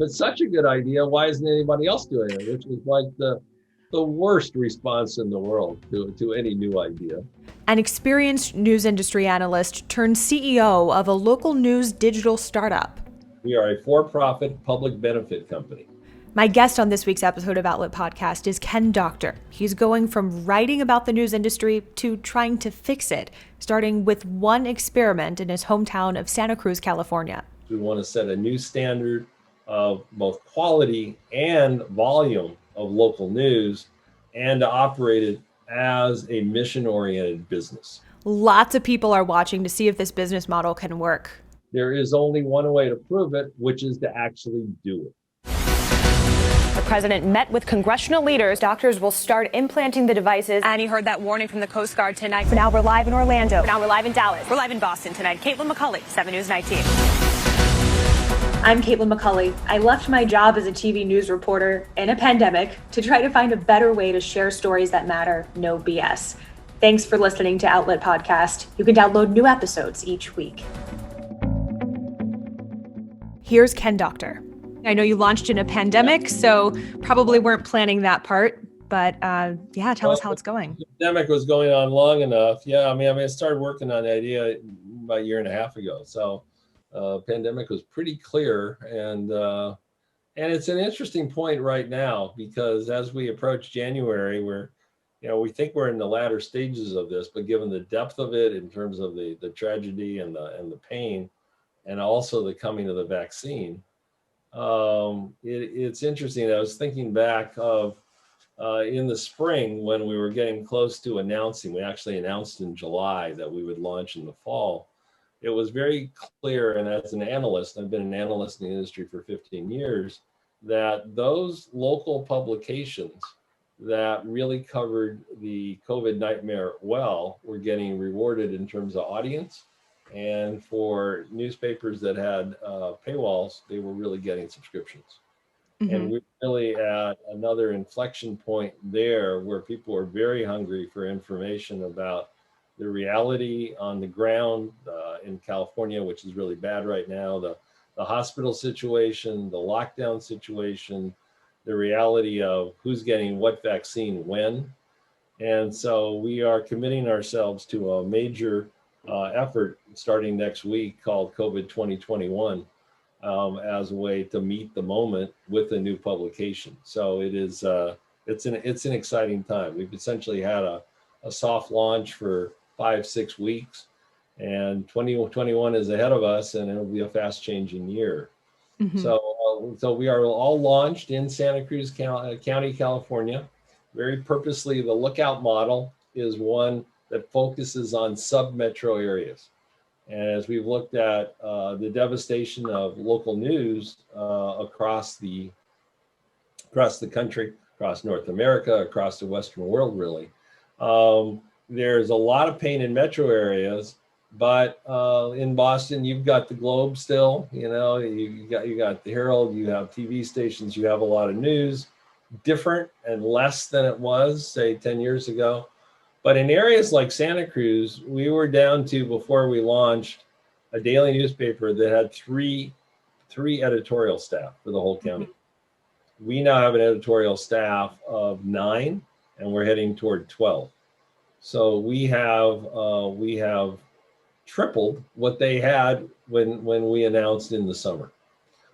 it's such a good idea, why isn't anybody else doing it? Which is like the worst response in the world to any new idea. An experienced news industry analyst turned CEO of a local news digital startup. We are a for-profit public benefit company. My guest on this week's episode of Outlet Podcast is Ken Doctor. He's going from writing about the news industry to trying to fix it, starting with one experiment in his hometown of Santa Cruz, California. We want to set a new standard of both quality and volume of local news and to operate it as a mission-oriented business. Lots of people are watching to see if this business model can work. There is only one way to prove it, which is to actually do it. The president met with congressional leaders. Doctors will start implanting the devices. And he heard that warning from the Coast Guard tonight. For now, we're live in Orlando. For now, we're live in Dallas. We're live in Boston tonight. Caitlin McCulley, 7 News 19. I'm Caitlin McCulley. I left my job as a TV news reporter in a pandemic to try to find a better way to share stories that matter, no BS. Thanks for listening to Outlet Podcast. You can download new episodes each week. Here's Ken Doctor. I know you launched in a pandemic, so probably weren't planning that part, but tell us how it's going. The pandemic was going on long enough. I started working on the idea about a year and a half ago. So pandemic was pretty clear. And it's an interesting point right now, because as we approach January, we think we're in the latter stages of this, but given the depth of it in terms of the tragedy and the pain, and also the coming of the vaccine, it's interesting. I was thinking back of in the spring when we were getting close to announcing. We actually announced in July that we would launch in the fall. It was very clear, and as an analyst, I've been an analyst in the industry for 15 years, that those local publications that really covered the COVID nightmare well were getting rewarded in terms of audience. And for newspapers that had paywalls, they were really getting subscriptions. Mm-hmm. And we're really at another inflection point there where people are very hungry for information about the reality on the ground in California, which is really bad right now, the hospital situation, the lockdown situation, the reality of who's getting what vaccine when. And so we are committing ourselves to a major effort starting next week called COVID 2021 as a way to meet the moment with a new publication. So it is it's an exciting time. We've essentially had a soft launch for 5-6 weeks, and 2021 is ahead of us, and it'll be a fast changing year. Mm-hmm. So we are all launched in Santa Cruz County, California. Very purposely, the Lookout model is one that focuses on sub-metro areas. And as we've looked at the devastation of local news across the country, across North America, across the Western world, really, there's a lot of pain in metro areas. But in Boston, you've got the Globe still. You got the Herald. You have TV stations. You have a lot of news, different and less than it was, say, 10 years ago. But in areas like Santa Cruz, we were down to, before we launched, a daily newspaper that had three editorial staff for the whole county. Mm-hmm. We now have an editorial staff of 9, and we're heading toward 12. So we have tripled what they had when we announced in the summer.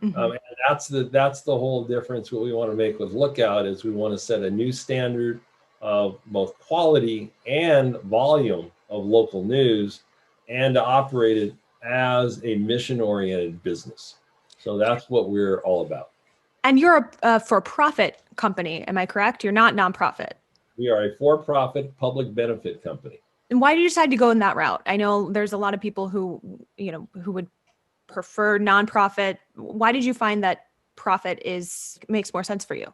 Mm-hmm. And that's the whole difference. What we want to make with Lookout is we want to set a new standard of both quality and volume of local news, and to operate it as a mission-oriented business. So that's what we're all about. And you're a for-profit company, am I correct? You're not nonprofit. We are a for-profit public benefit company. And why did you decide to go in that route? I know there's a lot of people who would prefer nonprofit. Why did you find that profit makes more sense for you?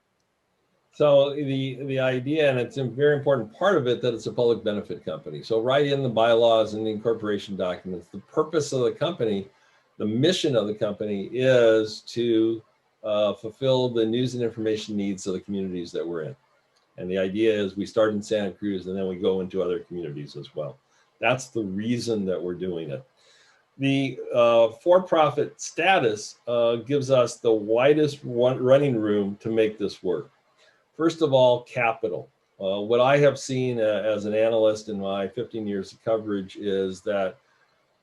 So the idea, and it's a very important part of it, that it's a public benefit company. So right in the bylaws and the incorporation documents, the purpose of the company, the mission of the company is to fulfill the news and information needs of the communities that we're in. And the idea is we start in Santa Cruz and then we go into other communities as well. That's the reason that we're doing it. The for-profit status gives us the widest running room to make this work. First of all, capital. What I have seen as an analyst in my 15 years of coverage is that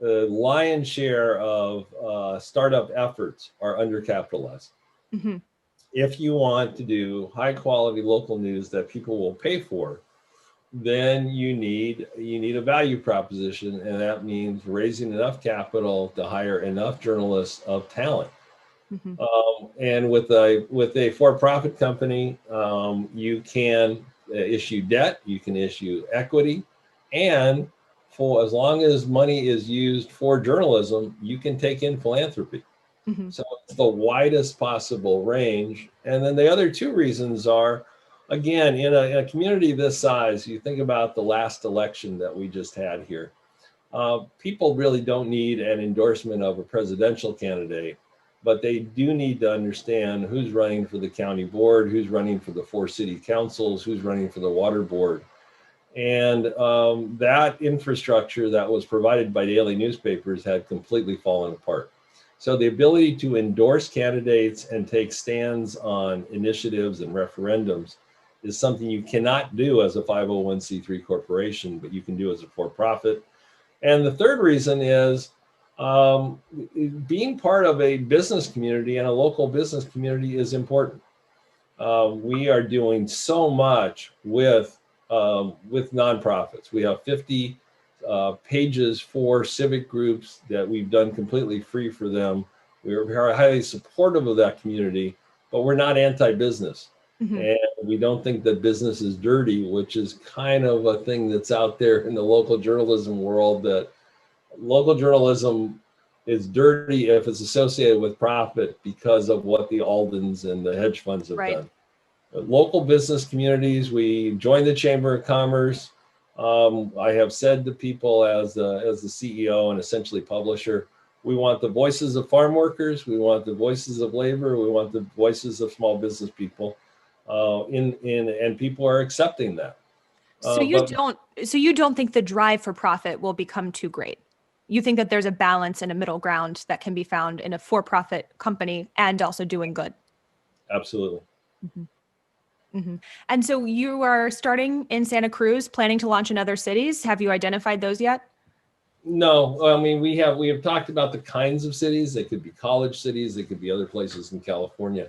the lion's share of startup efforts are undercapitalized. Mm-hmm. If you want to do high quality local news that people will pay for, then you need a value proposition, and that means raising enough capital to hire enough journalists of talent. Mm-hmm. And with a for-profit company, you can issue debt, you can issue equity, and for as long as money is used for journalism, you can take in philanthropy. Mm-hmm. So it's the widest possible range. And then the other two reasons are, again, in a community this size, you think about the last election that we just had here. People really don't need an endorsement of a presidential candidate, but they do need to understand who's running for the county board, who's running for the 4 city councils, who's running for the water board. And that infrastructure that was provided by daily newspapers had completely fallen apart. So the ability to endorse candidates and take stands on initiatives and referendums is something you cannot do as a 501c3 corporation, but you can do as a for-profit. And the third reason is being part of a business community and a local business community is important. We are doing so much with nonprofits. We have 50 pages for civic groups that we've done completely free for them. We are highly supportive of that community, but we're not anti-business. Mm-hmm. And we don't think that business is dirty, which is kind of a thing that's out there in the local journalism world, that local journalism is dirty if it's associated with profit because of what the Aldens and the hedge funds have done. Local business communities, we joined the Chamber of Commerce. I have said to people as the CEO and essentially publisher, we want the voices of farm workers, we want the voices of labor, we want the voices of small business people, and people are accepting that. So you don't think the drive for profit will become too great? You think that there's a balance and a middle ground that can be found in a for-profit company and also doing good? Absolutely. Mm-hmm. Mm-hmm. And so you are starting in Santa Cruz, planning to launch in other cities. Have you identified those yet? No, I mean, we have talked about the kinds of cities. They could be college cities. They could be other places in California.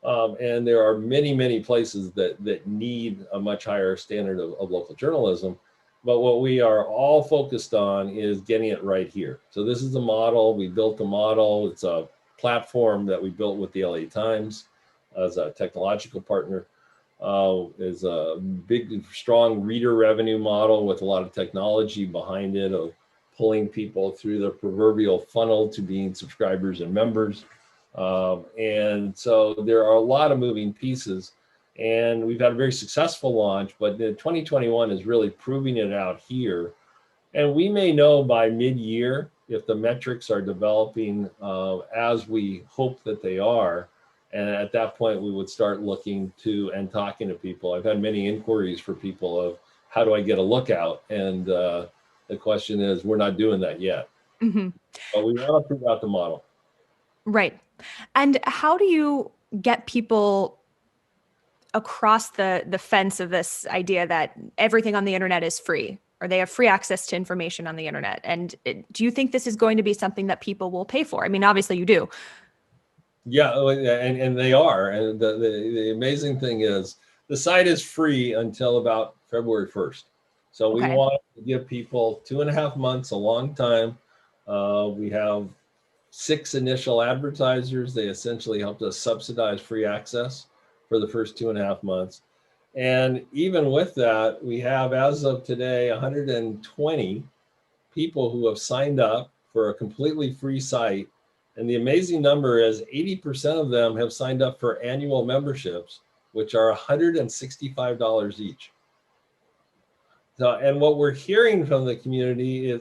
And there are many, many places that need a much higher standard of local journalism. But what we are all focused on is getting it right here. So this is the model. We built the model. It's a platform that we built with the LA Times as a technological partner. Is a big, strong reader revenue model with a lot of technology behind it, of pulling people through the proverbial funnel to being subscribers and members. And so there are a lot of moving pieces, and we've had a very successful launch, but 2021 is really proving it out here. And we may know by mid-year if the metrics are developing as we hope that they are. And at that point, we would start looking to and talking to people. I've had many inquiries for people of how do I get a lookout? And the question is, we're not doing that yet. Mm-hmm. But we want to prove out the model. Right. And how do you get people across the fence of this idea that everything on the internet is free, or they have free access to information on the internet? And do you think this is going to be something that people will pay for? I mean, obviously you do. Yeah, and they are. And the amazing thing is the site is free until about February 1st. So we want to give people 2.5 months, a long time. We have 6 initial advertisers. They essentially helped us subsidize free access for the first 2.5 months. And even with that, we have, as of today, 120 people who have signed up for a completely free site. And the amazing number is 80% of them have signed up for annual memberships, which are $165 each. So, and what we're hearing from the community is,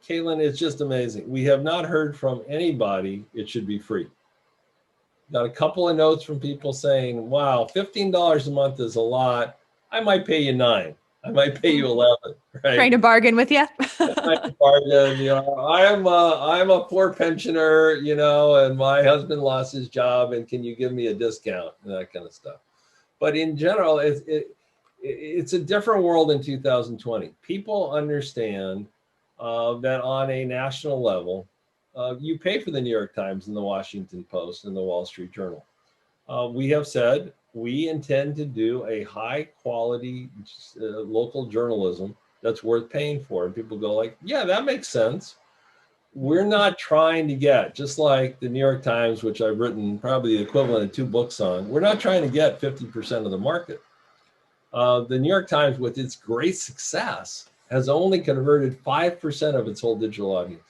Caitlin, it's just amazing. We have not heard from anybody it should be free. Got a couple of notes from people saying, wow, $15 a month is a lot. I might pay you $9. I might pay you 11, right? Trying to bargain with you. Bargain, I'm a poor pensioner, and my husband lost his job, and can you give me a discount and that kind of stuff. But in general, it's a different world in 2020. People understand that on a national level, you pay for the New York Times and the Washington Post and the Wall Street Journal. We have said we intend to do a high quality local journalism that's worth paying for. And people go like, yeah, that makes sense. We're not trying to get, just like the New York Times, which I've written probably the equivalent of 2 books on, we're not trying to get 50% of the market. The New York Times, with its great success, has only converted 5% of its whole digital audience.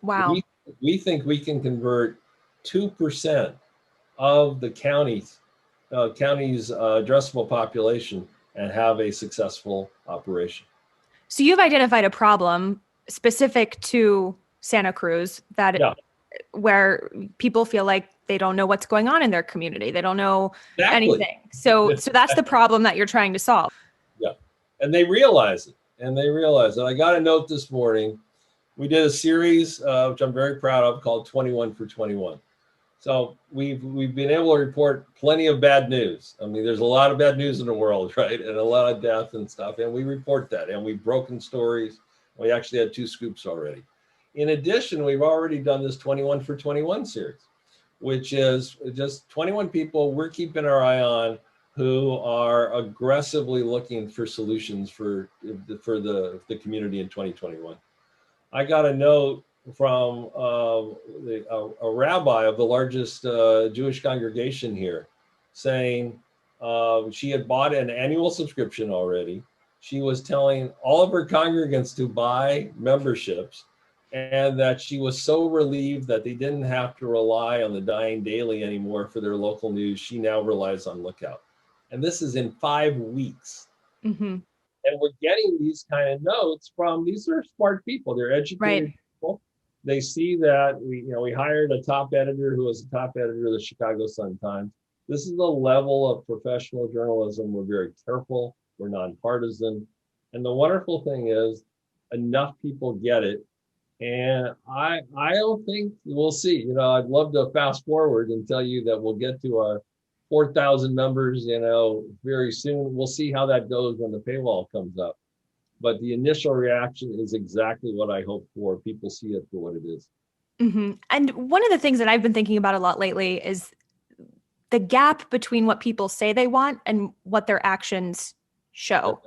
Wow. We think we can convert 2% of the county's addressable population and have a successful operation. So you've identified a problem specific to Santa Cruz where people feel like they don't know what's going on in their community. They don't know anything. So that's the problem that you're trying to solve. Yeah. And they realize it. I got a note this morning. We did a series, which I'm very proud of, called 21 for 21. So we've been able to report plenty of bad news. I mean, there's a lot of bad news in the world, right? And a lot of death and stuff. And we report that. And we've broken stories. We actually had 2 scoops already. In addition, we've already done this 21 for 21 series, which is just 21 people we're keeping our eye on who are aggressively looking for solutions for the community in 2021. I got a note from a rabbi of the largest Jewish congregation here saying she had bought an annual subscription already. She was telling all of her congregants to buy memberships, and that she was so relieved that they didn't have to rely on the Dying Daily anymore for their local news. She now relies on Lookout. And this is in 5 weeks. Mm-hmm. And we're getting these kind of notes from, these are smart people. They're educated people. They see that we hired a top editor who was the top editor of the Chicago Sun-Times. This is the level of professional journalism. We're very careful. We're nonpartisan. And the wonderful thing is enough people get it. And I don't think, we'll see. I'd love to fast forward and tell you that we'll get to our 4,000 members, very soon. We'll see how that goes when the paywall comes up. But the initial reaction is exactly what I hope for. People see it for what it is. Mm-hmm. And one of the things that I've been thinking about a lot lately is the gap between what people say they want and what their actions show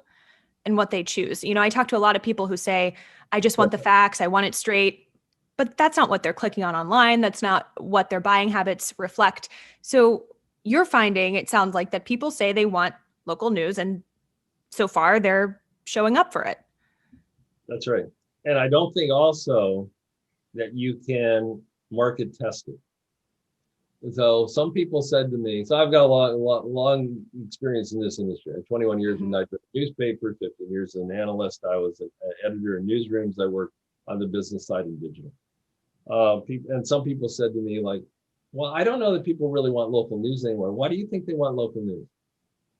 and what they choose. I talk to a lot of people who say, I just want the facts. I want it straight. But that's not what they're clicking on online. That's not what their buying habits reflect. So you're finding, it sounds like, that people say they want local news, and so far they're showing up for it. That's right. And I don't think also that you can market test it. So some people said to me, so I've got a long experience in this industry. I had 21 years in the newspaper, 15 years as an analyst. I was an editor in newsrooms. I worked on the business side and digital. And some people said to me, like, well, I don't know that people really want local news anymore. Why do you think they want local news?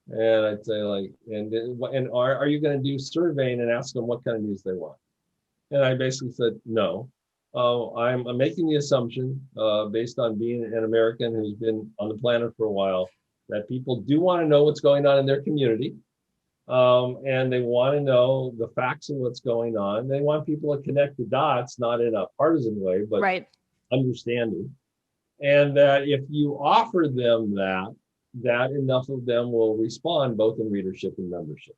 And I'd say, like, and are you going to do surveying and ask them what kind of news they want? And I basically said, no. I'm making the assumption, based on being an American who's been on the planet for a while, that people do want to know what's going on in their community. And they want to know the facts of what's going on. They want people to connect the dots, not in a partisan way, but understanding. And that if you offer them that enough of them will respond, both in readership and membership.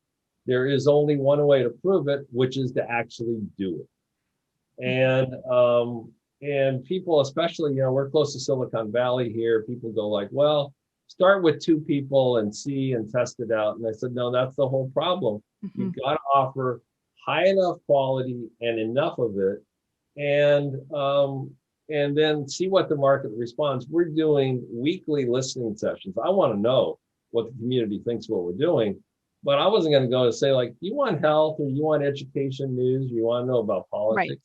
There is only one way to prove it, which is to actually do it. And people, especially, we're close to Silicon Valley here. People go like, well, start with 2 people and see and test it out. And I said, no, that's the whole problem. Mm-hmm. You've got to offer high enough quality and enough of it, and then see what the market responds. We're doing weekly listening sessions. I want to know what the community thinks of what we're doing. But I wasn't going to go and say, like, you want health or you want education news, or you want to know about politics. Right.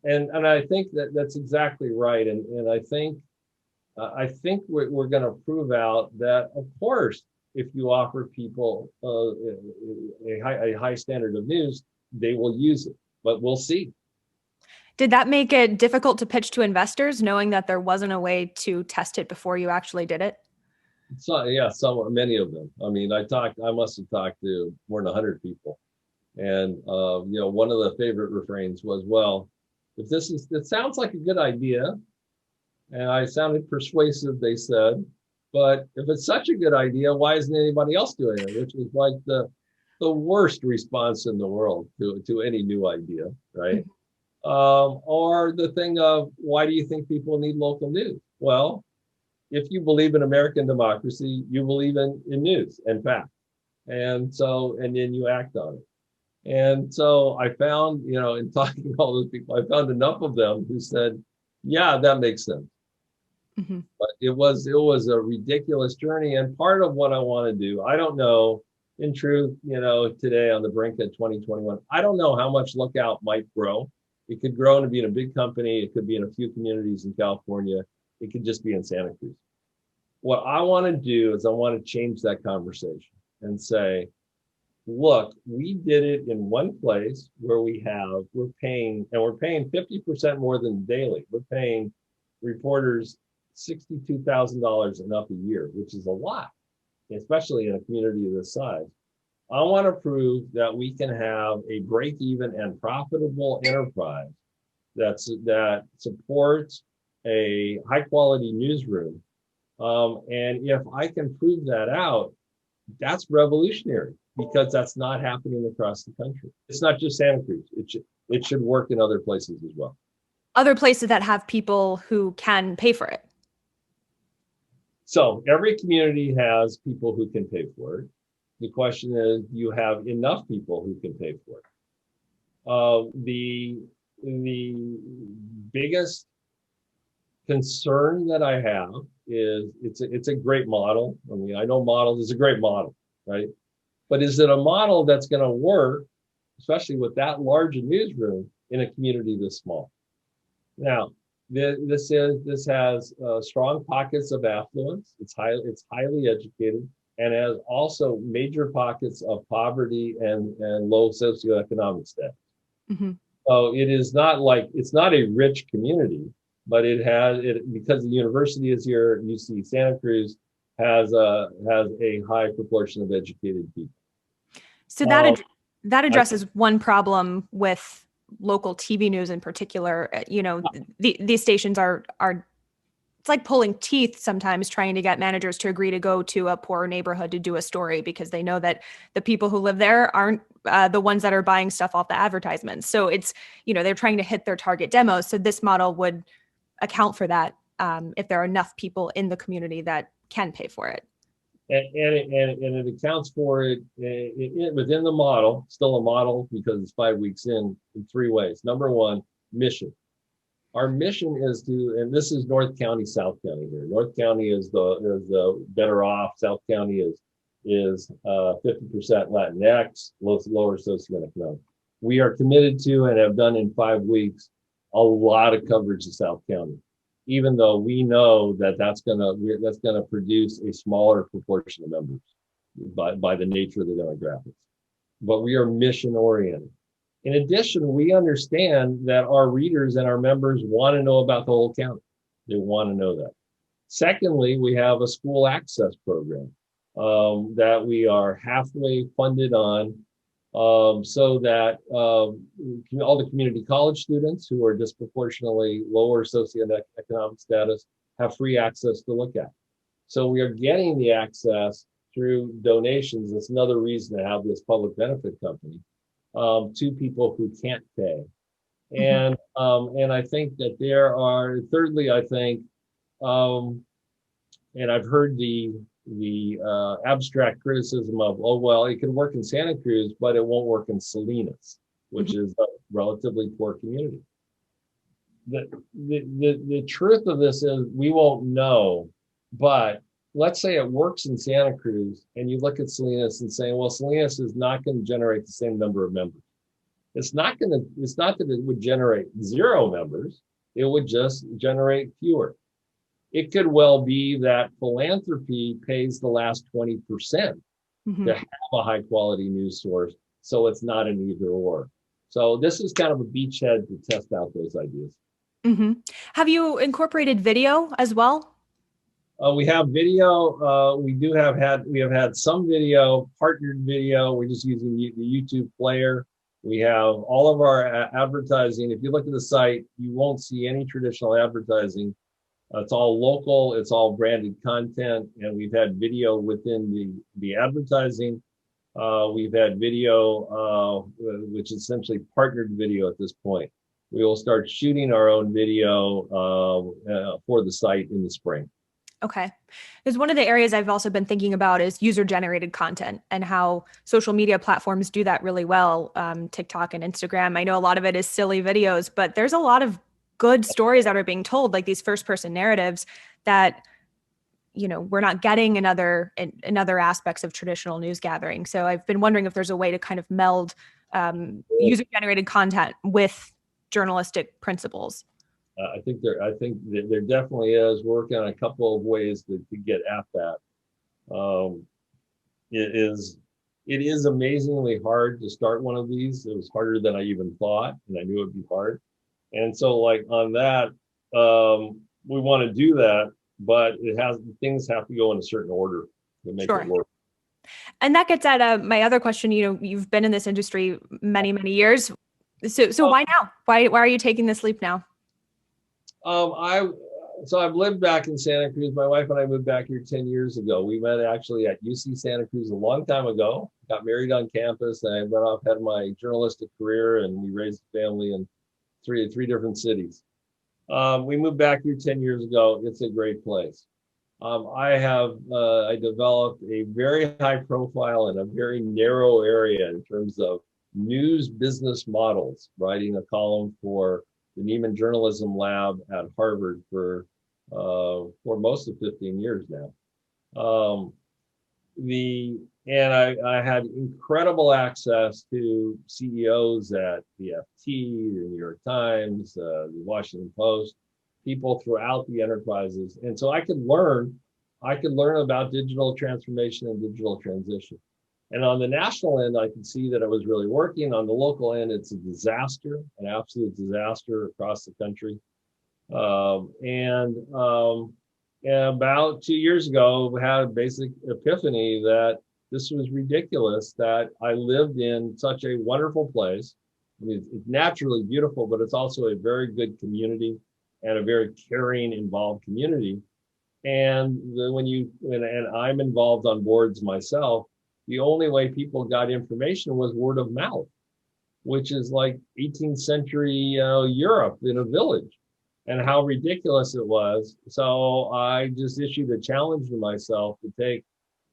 And I think that's exactly right. And I think we're going to prove out that, of course, if you offer people a high standard of news, they will use it. But we'll see. Did that make it difficult to pitch to investors, knowing that there wasn't a way to test it before you actually did it? So yeah, many of them. I mean, I must have talked to more than 100 people, and one of the favorite refrains was, "Well, if it sounds like a good idea, and I sounded persuasive," they said, "but if it's such a good idea, why isn't anybody else doing it?" Which is like the worst response in the world to any new idea, right? Or the thing of, why do you think people need local news? Well, if you believe in American democracy, you believe in news and fact. And then you act on it. And so I found, in talking to all those people, I found enough of them who said, yeah, that makes sense. Mm-hmm. But it was a ridiculous journey. And part of what I want to do, I don't know, in truth, today on the brink of 2021, I don't know how much Lookout might grow. It could grow into being a big company. It could be in a few communities in California. It could just be in Santa Cruz. What I want to do is I want to change that conversation and say, look, we did it in one place where we're paying 50% more than daily. We're paying reporters $62,000 and up a year, which is a lot, especially in a community of this size. I want to prove that we can have a break-even and profitable enterprise that supports a high-quality newsroom. And if I can prove that out, that's revolutionary, because that's not happening across the country. It's not just Santa Cruz. It should work in other places as well. Other places that have people who can pay for it. So every community has people who can pay for it. The question is, do you have enough people who can pay for it? The biggest concern that I have is it's a great model. I mean, I know model is a great model, right? But is it a model that's going to work, especially with that large a newsroom in a community this small? Now, this has strong pockets of affluence. It's highly educated, and has also major pockets of poverty and low socioeconomic status. Mm-hmm. So it's not a rich community, but because the university is here. You see, Santa Cruz has a high proportion of educated people. So that addresses one problem with local TV news in particular. These stations are it's like pulling teeth sometimes, trying to get managers to agree to go to a poorer neighborhood to do a story, because they know that the people who live there aren't the ones that are buying stuff off the advertisements. So it's, they're trying to hit their target demos. So this model would account for that, if there are enough people in the community that can pay for it. And it accounts for it within the model, still a model because it's 5 weeks in 3 ways. Number one, mission. Our mission is and this is North County, South County here. North County is the better off. South County is 50% Latinx, lower socioeconomic. We are committed to and have done in 5 weeks a lot of coverage of South County, even though we know that's gonna produce a smaller proportion of members by the nature of the demographics. But we are mission oriented. In addition, we understand that our readers and our members want to know about the whole county. They want to know that. Secondly, we have a school access program that we are halfway funded on, so that all the community college students who are disproportionately lower socioeconomic status have free access to Lookout. So we are getting the access through donations. That's another reason to have this public benefit company. To people who can't pay. And I think that thirdly, I think, and I've heard the abstract criticism of, oh, well, it can work in Santa Cruz, but it won't work in Salinas, which is a relatively poor community. The truth of this is we won't know, but let's say it works in Santa Cruz and you look at Salinas and say, well, Salinas is not going to generate the same number of members. It's not that it would generate 0 members. It would just generate fewer. it could well be that philanthropy pays the last 20% to have a high quality news source. So it's not an either or. So this is kind of a beachhead to test out those ideas. Have you incorporated video as well? We have video. We have had some video, partnered video. We're just using the YouTube player. We have all of our advertising. If you look at the site, you won't see any traditional advertising. It's all local. It's all branded content, and we've had video within the advertising. We've had video, which is essentially partnered video at this point. We will start shooting our own video for the site in the spring. Okay. Because one of the areas I've also been thinking about is user-generated content and how social media platforms do that really well. TikTok and Instagram. I know a lot of it is silly videos, but there's a lot of good stories that are being told, like these first-person narratives that, you know, we're not getting in other aspects of traditional news gathering. So I've been wondering if there's a way to kind of meld user-generated content with journalistic principles. I think there definitely is. We're working on a couple of ways to get at that. It is amazingly hard to start one of these. It was harder than I even thought, and I knew it'd be hard. And so, like on that, we want to do that, but things have to go in a certain order to make it work. And that gets at my other question. You know, you've been in this industry many years. So why now? Why are you taking this leap now? I've lived back in Santa Cruz. My wife and I moved back here 10 years ago. We met actually at UC Santa Cruz a long time ago, got married on campus, and I went off, had my journalistic career, and we raised a family in three different cities. We moved back here 10 years ago. It's a great place. I developed a very high profile in a very narrow area in terms of news business models, writing a column for the Neiman Journalism Lab at Harvard for most of 15 years now. I had incredible access to CEOs at the FT, the New York Times, the Washington Post, people throughout the enterprises. And so I could learn about digital transformation and digital transition. And on the national end, I could see that it was really working. On the local end, it's a disaster, an absolute disaster across the country. And about 2 years ago, we had a basic epiphany that this was ridiculous, that I lived in such a wonderful place. I mean, it's naturally beautiful, but it's also a very good community and a very caring, involved community. And and I'm involved on boards myself, the only way people got information was word of mouth, which is like 18th century Europe in a village, and how ridiculous it was. So I just issued a challenge to myself to take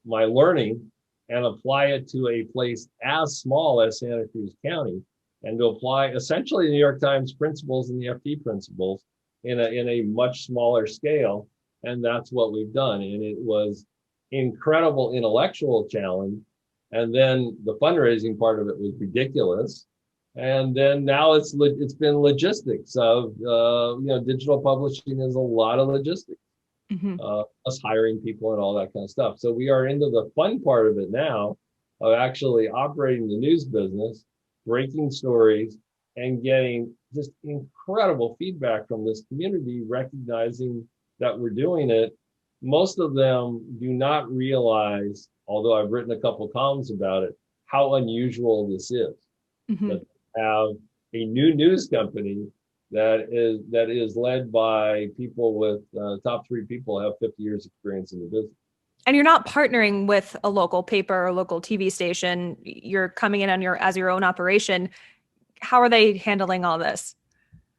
my learning and apply it to a place as small as Santa Cruz County, and to apply essentially the New York Times principles and the FT principles in a much smaller scale. And that's what we've done. And it was incredible intellectual challenge. And then the fundraising part of it was ridiculous. And then now it's been logistics of, digital publishing is a lot of logistics, us hiring people and all that kind of stuff. So we are into the fun part of it now, of actually operating the news business, breaking stories, and getting just incredible feedback from this community, recognizing that we're doing it. Most of them do not realize, although I've written a couple columns about it, how unusual this is. That have a new news company that is led by people with top 3 people have 50 years experience in the business. And you're not partnering with a local paper or local TV station. You're coming in as your own operation. How are they handling all this?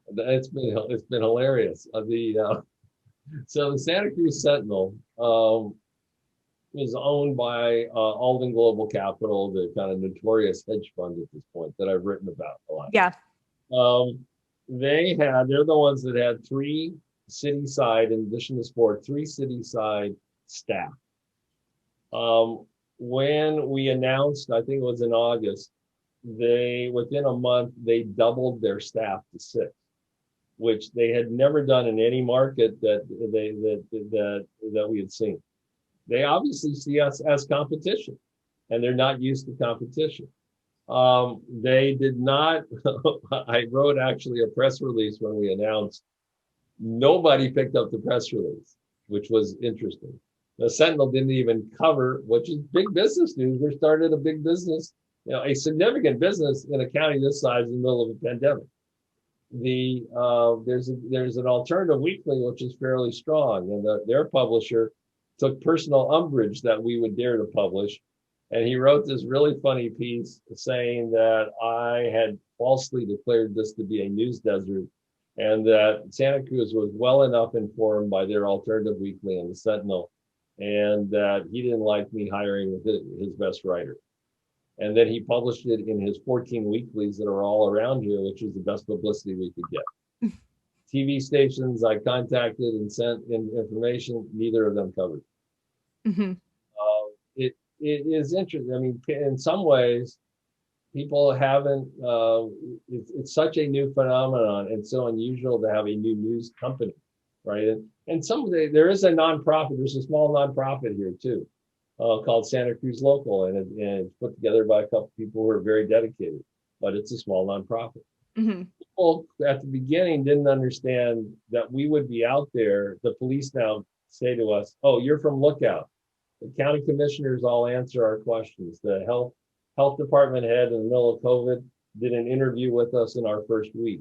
It's been hilarious. So the Santa Cruz Sentinel is owned by Alden Global Capital, the kind of notorious hedge fund at this point that I've written about a lot. Yeah. They're the ones that had 3 city-side, in addition to sport, 3 city-side staff. When we announced, I think it was in August, within a month, they doubled their staff to 6. which they had never done in any market that we had seen. They obviously see us as competition, and they're not used to competition. They did not. I wrote actually a press release when we announced. Nobody picked up the press release, which was interesting. The Sentinel didn't even cover, which is big business news. We're starting a big business, a significant business in a county this size in the middle of a pandemic. There's an alternative weekly which is fairly strong, and their publisher took personal umbrage that we would dare to publish, and he wrote this really funny piece saying that I had falsely declared this to be a news desert, and that Santa Cruz was well enough informed by their alternative weekly and the Sentinel, and that he didn't like me hiring his best writer. And then he published it in his 14 weeklies that are all around here, which was the best publicity we could get. TV stations I contacted and sent in information, neither of them covered. Mm-hmm. It is interesting. I mean, in some ways, people haven't, it's such a new phenomenon and so unusual to have a new news company, right? And there is a nonprofit, there's a small nonprofit here too, called Santa Cruz Local, and it's put together by a couple of people who are very dedicated, but it's a small nonprofit. Mm-hmm. People at the beginning didn't understand that we would be out there. The police now say to us, "Oh, you're from Lookout." The county commissioners all answer our questions. The health department head in the middle of COVID did an interview with us in our first week.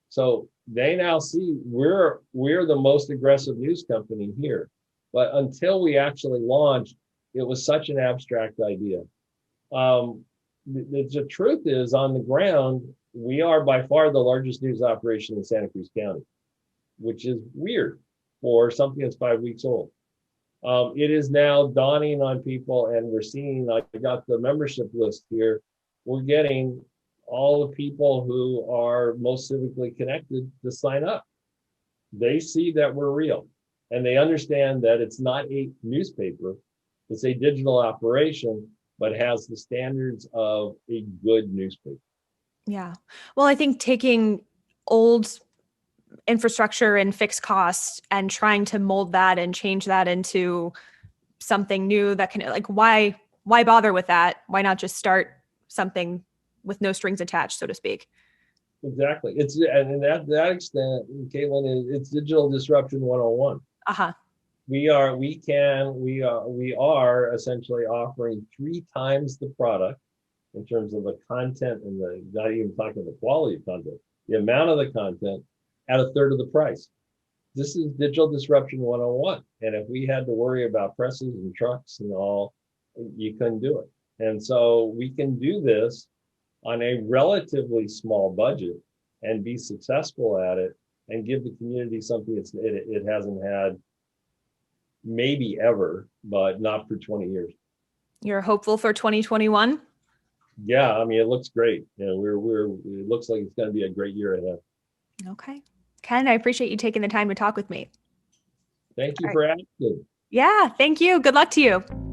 So they now see we're the most aggressive news company here. But until we actually launched, it was such an abstract idea. The truth is, on the ground, we are by far the largest news operation in Santa Cruz County, which is weird for something that's 5 weeks old. It is now dawning on people, and we're seeing, I got the membership list here, we're getting all the people who are most civically connected to sign up. They see that we're real, and they understand that it's not a newspaper, it's a digital operation, but has the standards of a good newspaper. Yeah. Well, I think taking old infrastructure and fixed costs and trying to mold that and change that into something new that can, like, why bother with that? Why not just start something with no strings attached, so to speak? Exactly. And that extent, Caitlin, it's digital disruption 101. Uh-huh. We are essentially offering 3 times the product in terms of the content, and not even talking the quality of content, the amount of the content at a third of the price. This is digital disruption 101. And if we had to worry about presses and trucks and all, you couldn't do it. And so we can do this on a relatively small budget and be successful at it and give the community something it hasn't had maybe ever, but not for 20 years. You're hopeful for 2021? Yeah, I mean, it looks great. It looks like it's going to be a great year ahead. Okay. Ken, I appreciate you taking the time to talk with me. Thank you for asking. Yeah, thank you. Good luck to you.